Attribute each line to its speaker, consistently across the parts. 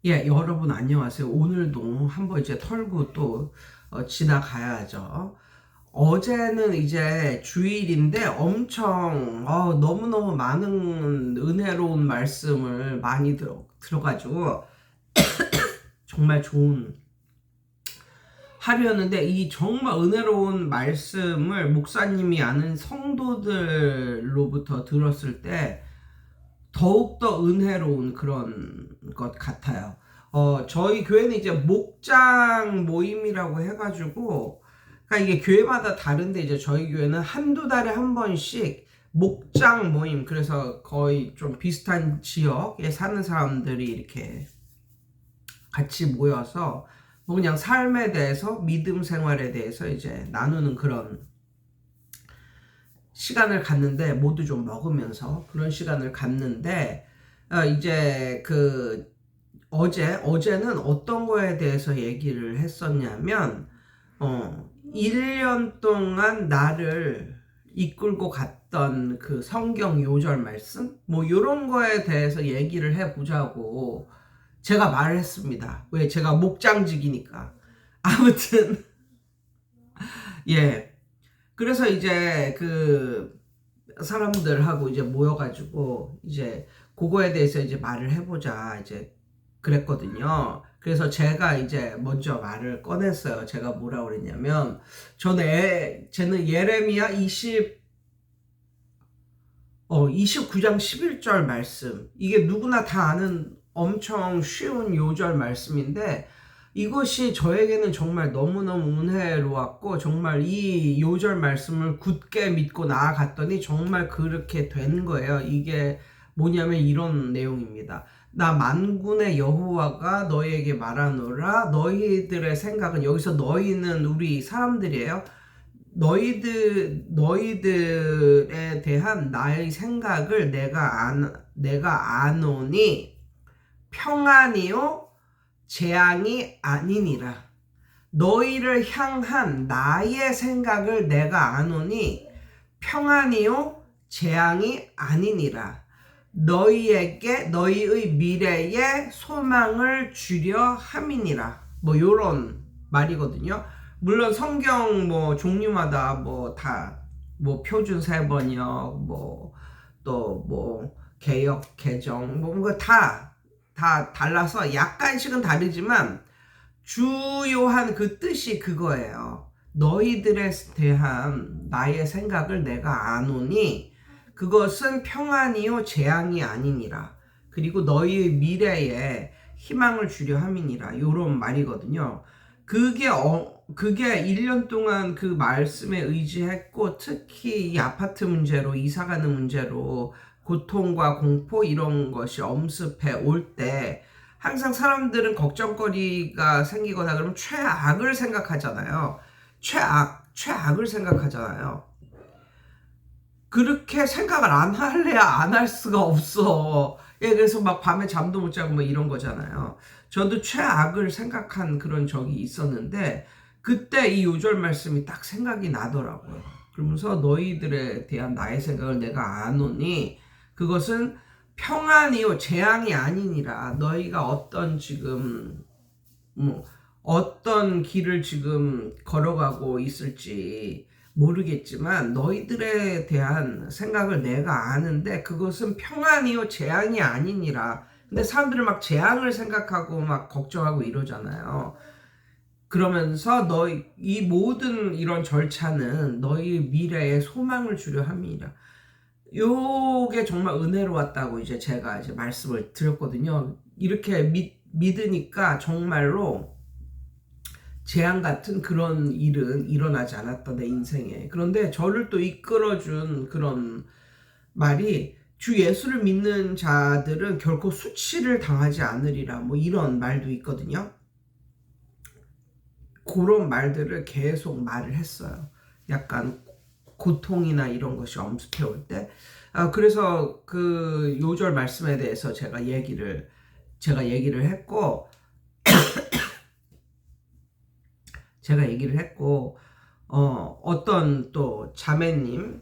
Speaker 1: 예, 여러분 안녕하세요. 오늘도 한번 이제 털고 또 지나가야죠. 어제는 이제 주일인데 엄청 너무너무 많은 은혜로운 말씀을 많이 들어가지고 정말 좋은 하루였는데, 이 정말 은혜로운 말씀을 목사님이 아는 성도들로부터 들었을 때 더욱더 은혜로운 그런 것 같아요. 저희 교회는 이제 목장 모임이라고 해가지고, 그러니까 이게 교회마다 다른데, 이제 저희 교회는 한두 달에 한 번씩 목장 모임, 그래서 거의 좀 비슷한 지역에 사는 사람들이 이렇게 같이 모여서 뭐 그냥 삶에 대해서, 믿음 생활에 대해서 이제 나누는 그런 시간을 갖는데, 모두 좀 먹으면서 그런 시간을 갖는데, 이제 어제는 어떤 거에 대해서 얘기를 했었냐면, 1년 동안 나를 이끌고 갔던 그 성경 요절 말씀, 뭐 요런 거에 대해서 얘기를 해보자고 제가 말을 했습니다. 왜? 제가 목장직이니까. 아무튼 예. 그래서 이제 그 사람들하고 이제 모여가지고 이제 그거에 대해서 이제 말을 해보자 이제 그랬거든요. 그래서 제가 이제 먼저 말을 꺼냈어요. 제가 뭐라고 그랬냐면, 쟤는 예레미야 29장 11절 말씀, 이게 누구나 다 아는 엄청 쉬운 요절 말씀인데, 이것이 저에게는 정말 너무너무 은혜로웠고, 정말 이 요절 말씀을 굳게 믿고 나아갔더니 정말 그렇게 된 거예요. 이게 뭐냐면 이런 내용입니다. 나 만군의 여호와가 너희에게 말하노라. 너희들의 생각은, 여기서 너희는 우리 사람들이에요. 너희들에 대한 나의 생각을 내가 아노니 평안이요 재앙이 아니니라. 너희를 향한 나의 생각을 내가 아노니 평안이요 재앙이 아니니라. 너희에게 너희의 미래에 소망을 주려 함이니라. 뭐 요런 말이거든요. 물론 성경 뭐 종류마다 뭐 다 뭐 표준 세번역 뭐 또 뭐 개역 개정 뭐 뭔가 다 달라서 약간씩은 다르지만 주요한 그 뜻이 그거예요. 너희들에 대한 나의 생각을 내가 아노니 그것은 평안이요 재앙이 아니니라. 그리고 너희의 미래에 희망을 주려 함이니라. 요런 말이거든요. 그게 1년 동안 그 말씀에 의지했고, 특히 이 아파트 문제로, 이사 가는 문제로 고통과 공포 이런 것이 엄습해 올 때 항상 사람들은 걱정거리가 생기거나 그러면 최악을 생각하잖아요. 최악을 생각하잖아요. 그렇게 생각을 안 할래야 안 할 수가 없어. 예, 그래서 막 밤에 잠도 못 자고 뭐 이런 거잖아요. 저도 최악을 생각한 그런 적이 있었는데, 그때 이 요절 말씀이 딱 생각이 나더라고요. 그러면서 너희들에 대한 나의 생각을 내가 아노니 그것은 평안이요 재앙이 아니니라. 너희가 어떤 지금 어떤 길을 지금 걸어가고 있을지 모르겠지만 너희들에 대한 생각을 내가 아는데 그것은 평안이요 재앙이 아니니라. 근데 사람들은 막 재앙을 생각하고 막 걱정하고 이러잖아요. 그러면서 이 모든 이런 절차는 너희 미래에 소망을 주려 함이니라. 요게 정말 은혜로웠다고 이제 제가 이제 말씀을 드렸거든요. 이렇게 믿으니까 정말로 재앙 같은 그런 일은 일어나지 않았다, 내 인생에. 그런데 저를 또 이끌어준 그런 말이, 주 예수를 믿는 자들은 결코 수치를 당하지 않으리라, 뭐 이런 말도 있거든요. 그런 말들을 계속 말을 했어요. 약간 고통이나 이런 것이 엄습해 올 때. 그래서 그 요절 말씀에 대해서 제가 얘기를 했고, 어떤 또 자매님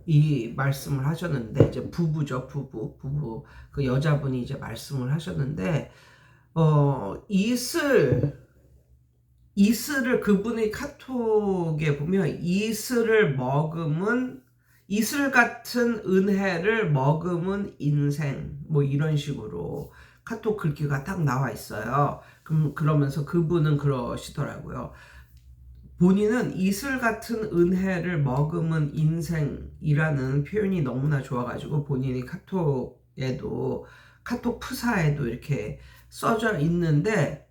Speaker 1: 이 말씀을 하셨는데, 이제 부부죠, 부부 그 여자분이 이제 말씀을 하셨는데, 이슬을 그분의 카톡에 보면 이슬을 머금은 이슬 같은 은혜를 머금은 인생 뭐 이런 식으로 카톡 글귀가 딱 나와 있어요. 그러면서 그분은 그러시더라고요. 본인은 이슬 같은 은혜를 머금은 인생이라는 표현이 너무나 좋아가지고 본인이 카톡에도 카톡 프사에도 이렇게 써져 있는데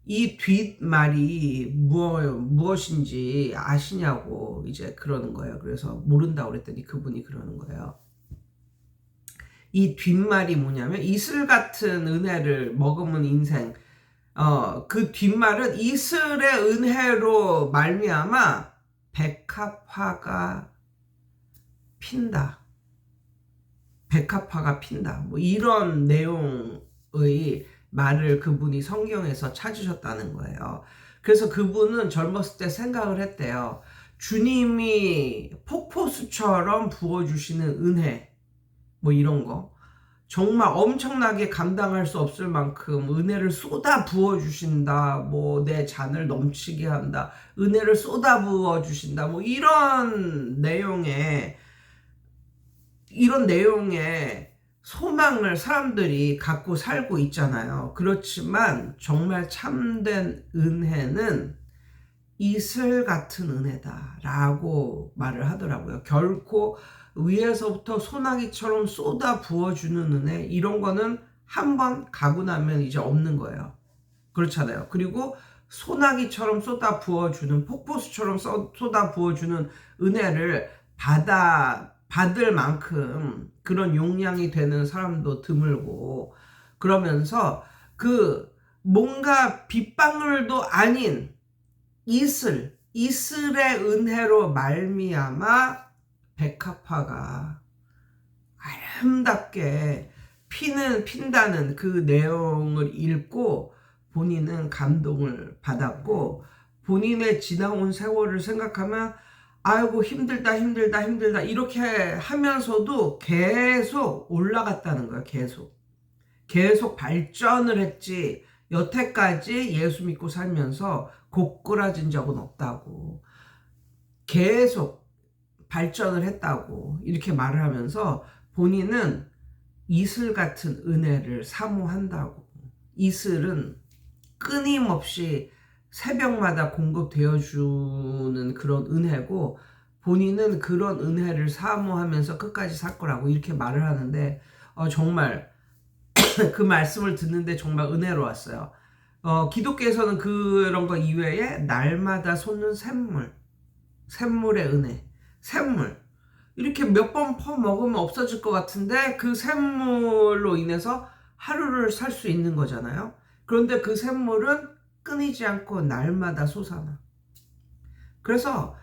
Speaker 1: 이 뒷말이 무엇인지 아시냐고 이제 그러는 거예요. 그래서 모른다고 그랬더니 그분이 그러는 거예요. 이 뒷말이 뭐냐면 이슬 같은 은혜를 머금은 인생. 그 뒷말은 이슬의 은혜로 말미암아 백합화가 핀다. 백합화가 핀다. 뭐 이런 내용의 말을 그분이 성경에서 찾으셨다는 거예요. 그래서 그분은 젊었을 때 생각을 했대요. 주님이 폭포수처럼 부어주시는 은혜, 뭐 이런 거. 정말 엄청나게 감당할 수 없을 만큼 은혜를 쏟아 부어주신다. 뭐 내 잔을 넘치게 한다. 은혜를 쏟아 부어주신다. 뭐 이런 내용의 소망을 사람들이 갖고 살고 있잖아요. 그렇지만 정말 참된 은혜는 이슬 같은 은혜다라고 말을 하더라고요. 결코 위에서부터 소나기처럼 쏟아 부어주는 은혜 이런 거는 한번 가고 나면 이제 없는 거예요. 그렇잖아요. 그리고 소나기처럼 쏟아 부어주는 폭포수처럼 쏟아 부어주는 은혜를 받을 만큼 그런 용량이 되는 사람도 드물고 그러면서 그 뭔가 빗방울도 아닌 이슬의 은혜로 말미암아 백합화가 아름답게 핀다는 그 내용을 읽고 본인은 감동을 받았고 본인의 지나온 세월을 생각하면 아이고 힘들다 이렇게 하면서도 계속 올라갔다는 거예요. 계속 발전을 했지 여태까지 예수 믿고 살면서 고꾸라진 적은 없다고 계속 발전을 했다고 이렇게 말을 하면서 본인은 이슬 같은 은혜를 사모한다고. 이슬은 끊임없이 새벽마다 공급되어 주는 그런 은혜고 본인은 그런 은혜를 사모하면서 끝까지 살 거라고 이렇게 말을 하는데 정말 그 말씀을 듣는데 정말 은혜로웠어요. 기독교에서는 그런 거 이외에 날마다 솟는 샘물의 은혜, 샘물 이렇게 몇 번 퍼먹으면 없어질 것 같은데 그 샘물로 인해서 하루를 살 수 있는 거잖아요. 그런데 그 샘물은 끊이지 않고 날마다 솟아나. 그래서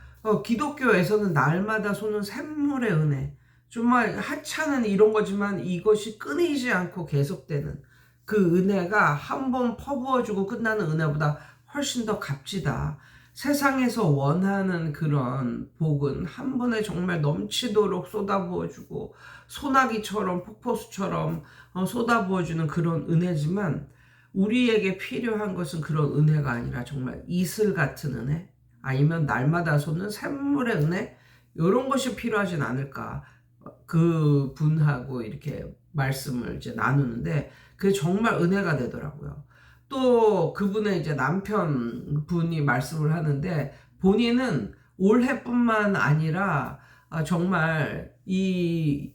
Speaker 1: 기독교에서는 날마다 솟는 샘물의 은혜, 정말 하찮은 이런 거지만 이것이 끊이지 않고 계속되는 그 은혜가 한 번 퍼부어주고 끝나는 은혜보다 훨씬 더 값지다. 세상에서 원하는 그런 복은 한 번에 정말 넘치도록 쏟아부어주고 소나기처럼 폭포수처럼 쏟아부어주는 그런 은혜지만 우리에게 필요한 것은 그런 은혜가 아니라 정말 이슬 같은 은혜 아니면 날마다 솟는 샘물의 은혜 이런 것이 필요하진 않을까. 그 분하고 이렇게 말씀을 이제 나누는데 그게 정말 은혜가 되더라고요. 또 그분의 이제 남편분이 말씀을 하는데 본인은 올해뿐만 아니라 정말 이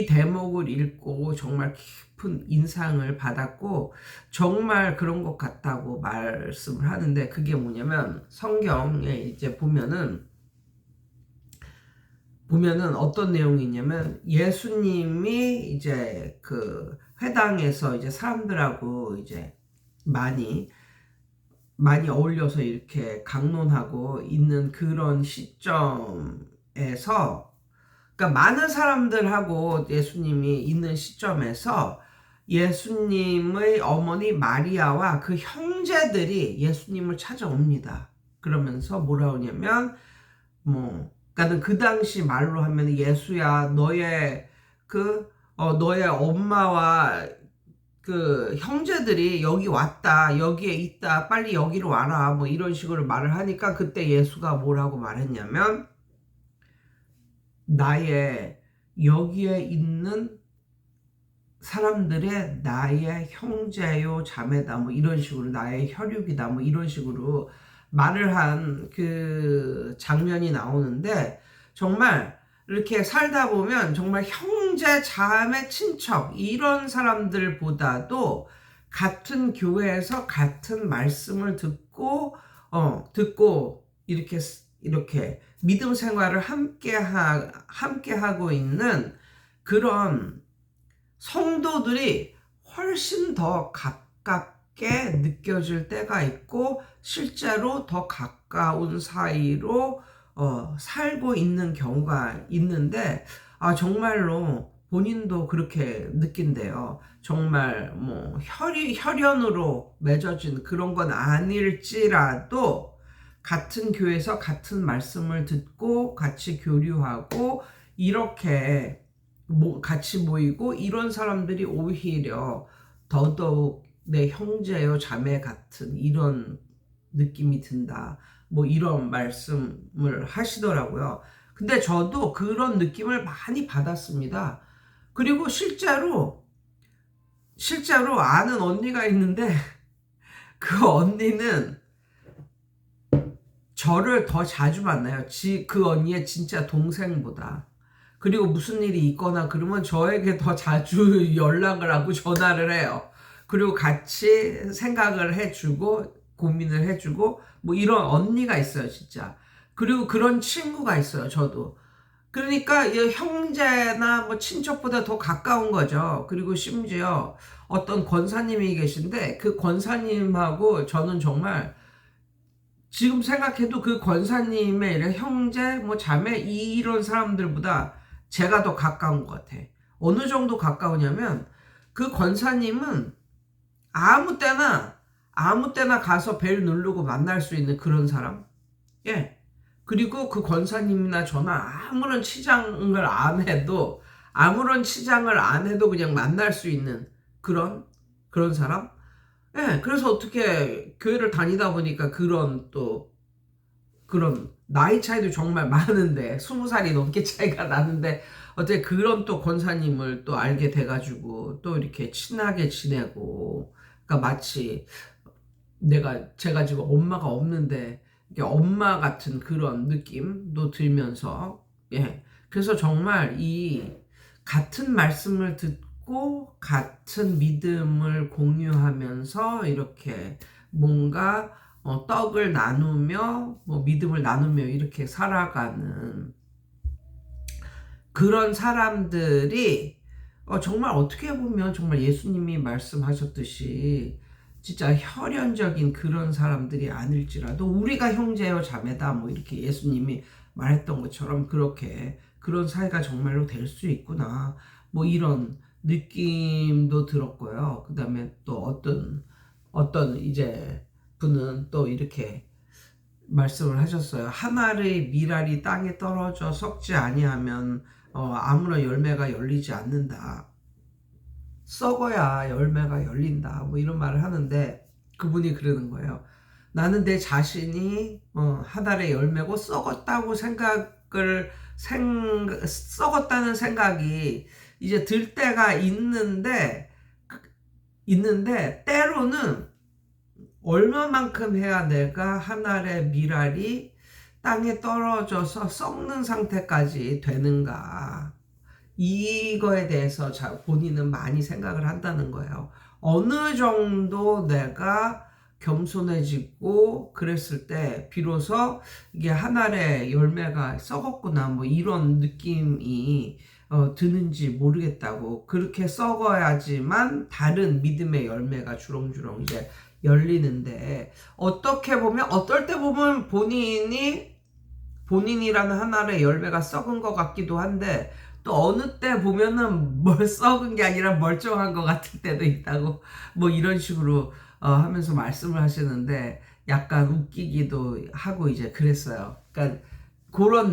Speaker 1: 대목을 읽고 정말 깊은 인상을 받았고 정말 그런 것 같다고 말씀을 하는데 그게 뭐냐면 성경에 이제 보면은 어떤 내용이 있냐면 예수님이 이제 그 회당에서 이제 사람들하고 이제 많이 어울려서 이렇게 강론하고 있는 그런 시점에서 그러니까 많은 사람들하고 예수님이 있는 시점에서 예수님의 어머니 마리아와 그 형제들이 예수님을 찾아옵니다. 그러면서 뭐라 하냐면 그러니까 그 당시 말로 하면 예수야 너의 엄마와 그 형제들이 여기 왔다, 여기에 있다, 빨리 여기로 와라, 뭐 이런 식으로 말을 하니까 그때 예수가 뭐라고 말했냐면, 나의 여기에 있는 사람들의 나의 형제요 자매다, 뭐 이런 식으로, 나의 혈육이다, 뭐 이런 식으로 말을 한 그 장면이 나오는데, 정말 이렇게 살다 보면 정말 형제, 자매, 친척 이런 사람들보다도 같은 교회에서 같은 말씀을 듣고 이렇게 믿음 생활을 함께 하고 있는 그런 성도들이 훨씬 더 가깝게 느껴질 때가 있고, 실제로 더 가까운 사이로 살고 있는 경우가 있는데, 정말로 본인도 그렇게 느낀대요. 정말 뭐 혈연으로 맺어진 그런 건 아닐지라도 같은 교회에서 같은 말씀을 듣고 같이 교류하고 이렇게 같이 모이고 이런 사람들이 오히려 더더욱 내 형제요 자매 같은 이런 느낌이 든다, 뭐 이런 말씀을 하시더라고요. 근데 저도 그런 느낌을 많이 받았습니다. 그리고 실제로 아는 언니가 있는데 그 언니는 저를 더 자주 만나요. 그 언니의 진짜 동생보다. 그리고 무슨 일이 있거나 그러면 저에게 더 자주 연락을 하고 전화를 해요. 그리고 같이 생각을 해주고 고민을 해주고 뭐 이런 언니가 있어요, 진짜. 그리고 그런 친구가 있어요, 저도. 그러니까 이 형제나 뭐 친척보다 더 가까운 거죠. 그리고 심지어 어떤 권사님이 계신데 그 권사님하고 저는 정말 지금 생각해도 그 권사님의 형제, 뭐 자매 이런 사람들보다 제가 더 가까운 것 같아. 어느 정도 가까우냐면 그 권사님은 아무 때나 가서 벨 누르고 만날 수 있는 그런 사람. 예. 그리고 그 권사님이나 저나 아무런 치장을 안 해도 그냥 만날 수 있는 그런 사람. 예. 그래서 어떻게 교회를 다니다 보니까 그런 나이 차이도 정말 많은데 20살이 넘게 차이가 나는데 어떻게 그런 또 권사님을 또 알게 돼가지고 또 이렇게 친하게 지내고, 그러니까 마치 제가 지금 엄마가 없는데 이게 엄마 같은 그런 느낌도 들면서, 예. 그래서 정말 이 같은 말씀을 듣고 같은 믿음을 공유하면서 이렇게 뭔가 떡을 나누며 뭐 믿음을 나누며 이렇게 살아가는 그런 사람들이 정말 어떻게 보면 정말 예수님이 말씀하셨듯이 진짜 혈연적인 그런 사람들이 아닐지라도 우리가 형제요 자매다, 뭐 이렇게 예수님이 말했던 것처럼 그렇게 그런 사이가 정말로 될 수 있구나, 뭐 이런 느낌도 들었고요. 그 다음에 또 어떤 이제 분은 또 이렇게 말씀을 하셨어요. 한 알의 밀알이 땅에 떨어져 썩지 아니하면 아무런 열매가 열리지 않는다. 썩어야 열매가 열린다, 뭐 이런 말을 하는데 그분이 그러는 거예요. 나는 내 자신이 한 알의 열매고 썩었다는 생각이 이제 들 때가 있는데 때로는 얼마만큼 해야 내가 한 알의 밀알이 땅에 떨어져서 썩는 상태까지 되는가, 이거에 대해서 본인은 많이 생각을 한다는 거예요. 어느 정도 내가 겸손해지고 그랬을 때 비로소 이게 한 알의 열매가 썩었구나, 뭐 이런 느낌이 드는지 모르겠다고. 그렇게 썩어야지만 다른 믿음의 열매가 주렁주렁 이제 열리는데, 어떻게 보면 어떨 때 보면 본인이라는 한 알의 열매가 썩은 것 같기도 한데, 또 어느 때 보면은 썩은 게 아니라 멀쩡한 것 같을 때도 있다고, 뭐 이런 식으로 하면서 말씀을 하시는데 약간 웃기기도 하고 이제 그랬어요. 그러니까 그런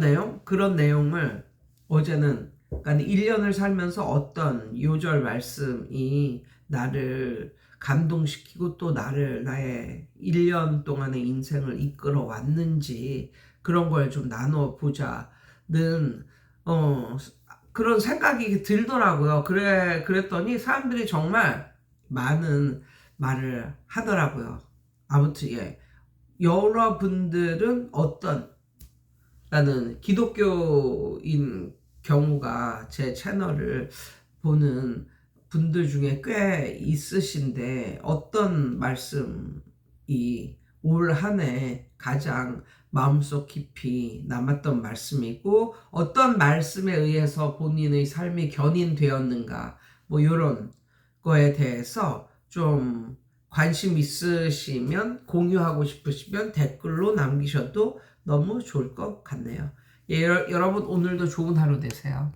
Speaker 1: 내용을 어제는, 그러니까 1년을 살면서 어떤 요절 말씀이 나를 감동시키고 또 나를 나의 1년 동안의 인생을 이끌어 왔는지 그런 걸 좀 나눠보자는 그런 생각이 들더라고요. 그랬더니 사람들이 정말 많은 말을 하더라고요. 아무튼 예. 여러분들은 나는 기독교인 경우가 제 채널을 보는 분들 중에 꽤 있으신데 어떤 말씀이 올 한 해 가장 마음속 깊이 남았던 말씀이고 어떤 말씀에 의해서 본인의 삶이 견인되었는가 뭐 이런 거에 대해서 좀 관심 있으시면 공유하고 싶으시면 댓글로 남기셔도 너무 좋을 것 같네요. 예, 여러분 오늘도 좋은 하루 되세요.